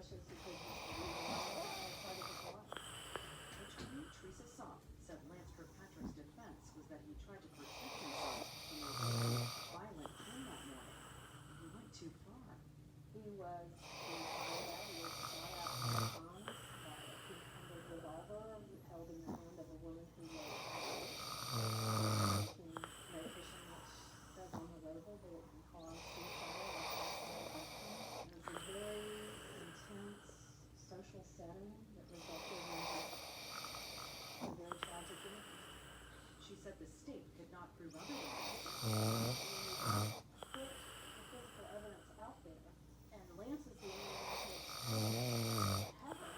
wishes he could just leave alone outside of his life. Attorney Teresa Soft said Lance Kirkpatrick's defense was that he tried to protect himself from a violent Kim that morning, and he went too far. He was being fired at. He was shot at 4 times by a pink-handled revolver held in the hand of a woman who was underage. Making medication which says on the label that it can cause suicidal or suicidal outcomes. It was a very intense social setting that resulted in a very tragic event. She said the state could not prove otherwise. Put the physical evidence out there, and Lance is the only one who to heaven,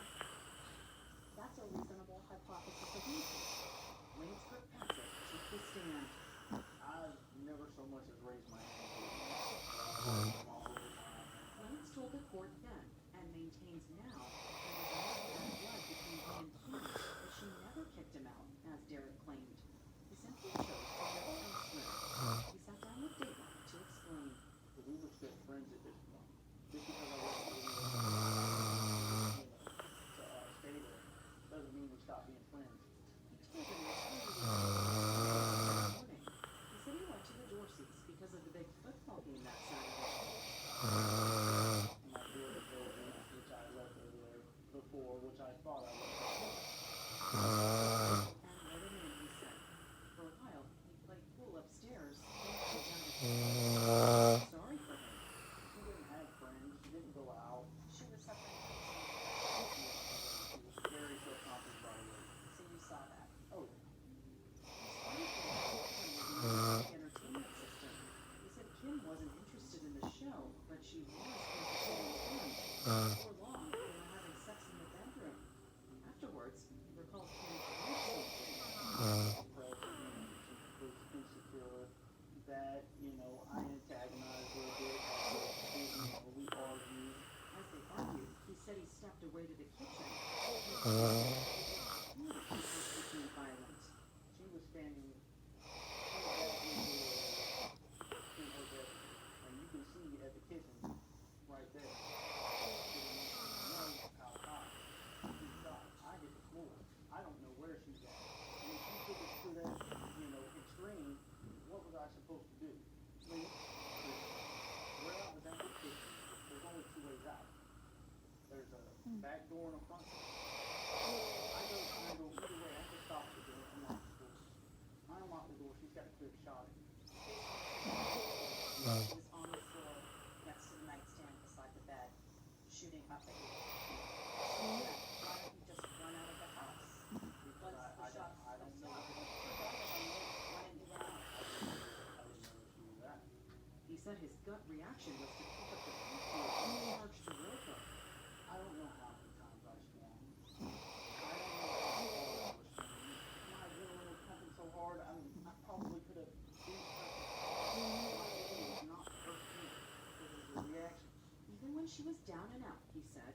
that's a reasonable hypothesis of innocence. Lance Kirkpatrick took the stand. I've never so much as raised my hand to him all the time. Lance told the court then, and maintains now, there was no bad blood between he and Kim, but she never kicked him out, as Derek claimed. He simply chose to live elsewhere. He sat down with Dateline to explain. But we were still friends at this point. Just because I wasn't living with him, to stay there, doesn't mean we stopped being friends. He told him that he was that morning. He said he went to the Dorseys because of the big football game that Saturday. And my daughter told me, which I left over there before, which I thought I left before. And let him in, he said. For a while, he played pool upstairs. Sorry for him. She didn't have friends. She didn't go out. She was suffering from some. She was very self-conscious about her weight. So you saw that. Oh, He started to the entertainment system. He said Kim wasn't interested in the show, but she was interested in him. Before long, they were having sex in the bedroom. Afterwards, he recalled Kim depressed, she was insecure, that, I antagonized her a bit, we argued. As they argued, he said he stepped away to the kitchen. Became violent. She was standing in her bedroom, and you can see at the kitchen, right there, how high she shot. I hit the floor. I don't know where she's at. And if she took it to that, extreme, what was I supposed to do? Leave? Where I was at the kitchen, there's only 2 ways out. There's a back door and a front door. I go either way. I can stop the door and lock the door. I unlock the door. She's got a clear shot at me. He was on the floor next to the nightstand beside the bed, shooting up at you. Why don't you just run out of the house? Because Once the shots I don't know. stopped. Why didn't you run out? I didn't know she was that. He said his gut reaction was to pick up the pistol and charge to Roper. I don't know how many times I swung. I don't know how hard I was swinging. My adrenaline was pumping so hard, I probably could have beat her. My head was not hurt me. It was the reaction. Even when she was down and out, he said.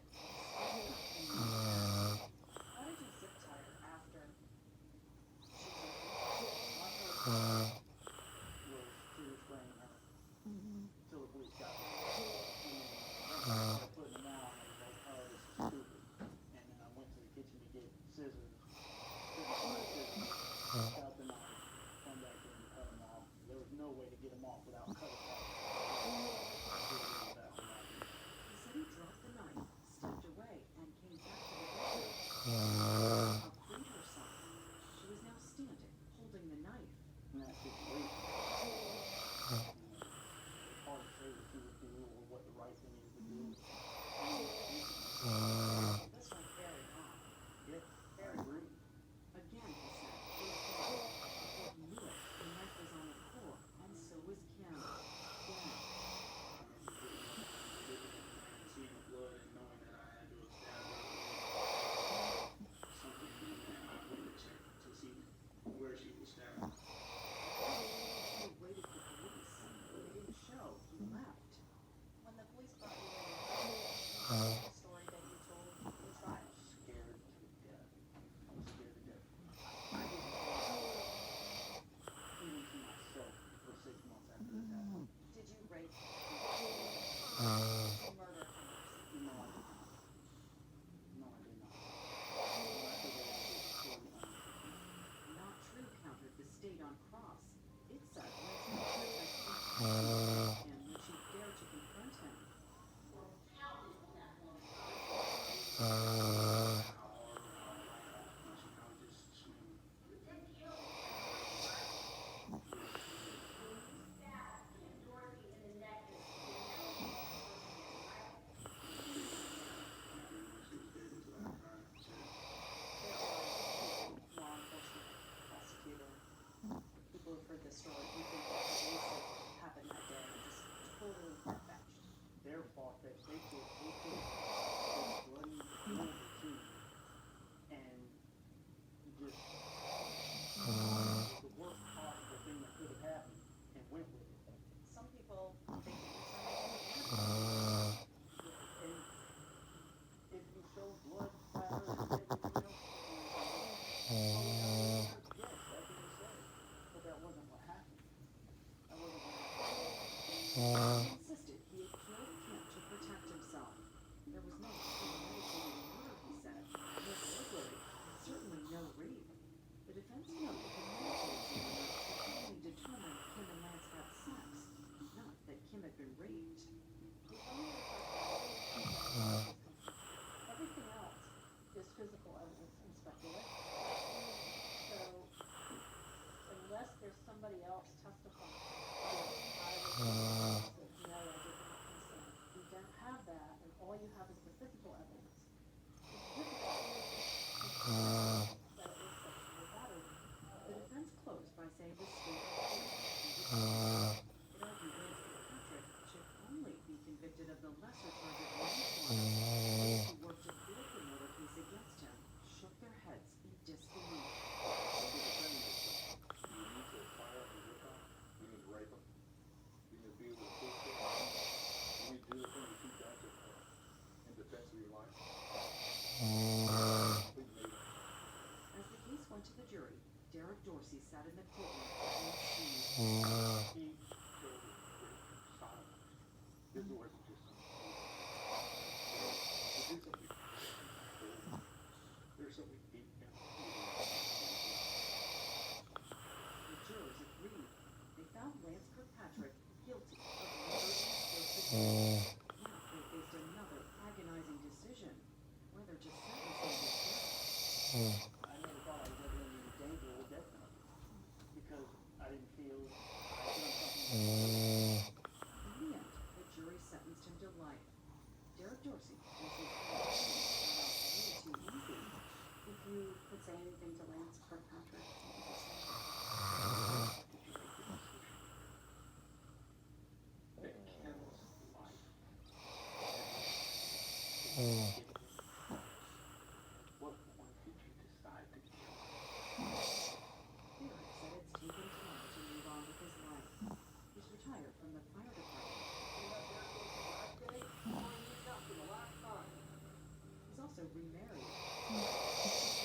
How did you zip tie her after she took you? My first was to restrain her till the police got there. And then once I started putting them on, I was like, oh, this is stupid. And then I went to the kitchen to get scissors. Got the knife, come back in and cut them off. There was no way to get them off without cutting off. He said he dropped the knife, stepped away, Yes, that's what he said, but that wasn't what happened. That wasn't what happened. He insisted he had killed Kim to protect himself. There was no premeditated murder, he said, no burglary, and certainly no rape. The defense noted the medical examiner had only determined Kim and Lance had sex, not that Kim had been raped. The only other everything else is physical evidence and speculation. So unless there's somebody else testifying, I would say, no, I did not consent. You don't have that, and all you have is the physical evidence. It's difficult that it was sexually battered. The defense closed by saying the state of It argued Lance Kirkpatrick should only be convicted of the lesser charge of manslaughter. Those who worked to build the murder case against him shook their heads in disbelief. What the defendant is saying, you need to fire up a victim, you need to rape them, you need to be able to push them, you need to do the things that you've done to in defense of your life. Please make it. As the case went to the jury, Derek Dorsey sat in the courtroom and seized. He killed and raped, sodomized. This wasn't just some to do something. There's something deep down. The jurors agreed. They found Lance Kirkpatrick guilty of murder and explosive. Now they faced another agonizing decision, whether to sentence him to death. I never thought I was ever in any danger of the death penalty because I didn't feel I had done something. In the end, the jury sentenced him to life. Derek Dorsey was his own way too easy. If you could say anything to Lance Kirkpatrick, what would you say? That Kim's life. What point did you decide to kill her? Derek said it's taken time to move on with his life. He's retired from the fire department. He's also remarried. He has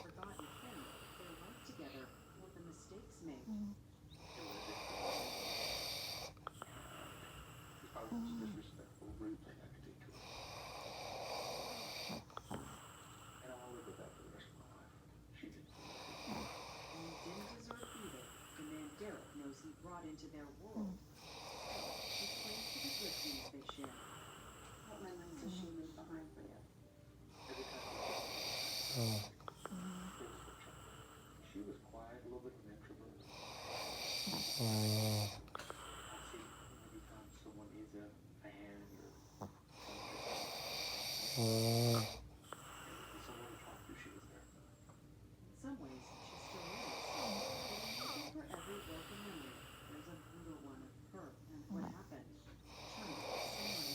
forgotten Kim, their life together, or the mistakes made. It was probably the most disrespectful, rude thing I could do to her. And I'll live with that for the rest of my life. She didn't deserve it. And he didn't deserve either, the man Derek knows he brought into their world. He claims to the good things they share. What memories does she leave behind for you? Every time I looked at her, it was for trouble. She was quiet, a little bit of an introvert. I see many times someone needs a hand or something. And someone to talk to, she was there. In some ways, she still is. But in looking for every broken memory, there's a brutal one of her and what happened. Turning somewhere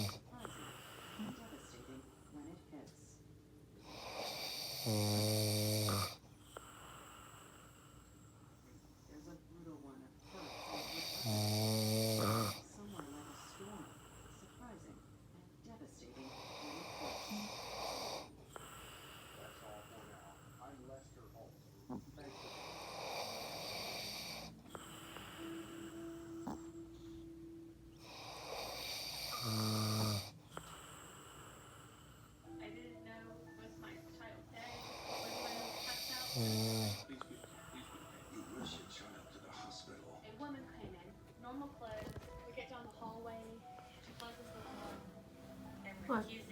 surprising and devastating when it hits. There's a brutal one of her and what happened. Somewhere like a storm, surprising and devastating when it hits. That's all for now. I'm Lester Holt. Thanks for I didn't know, was my child dead? Was my little passed out? Please be. You rush your child to the hospital. A woman came in, normal clothes. We get down the hallway. She closes the door and refuses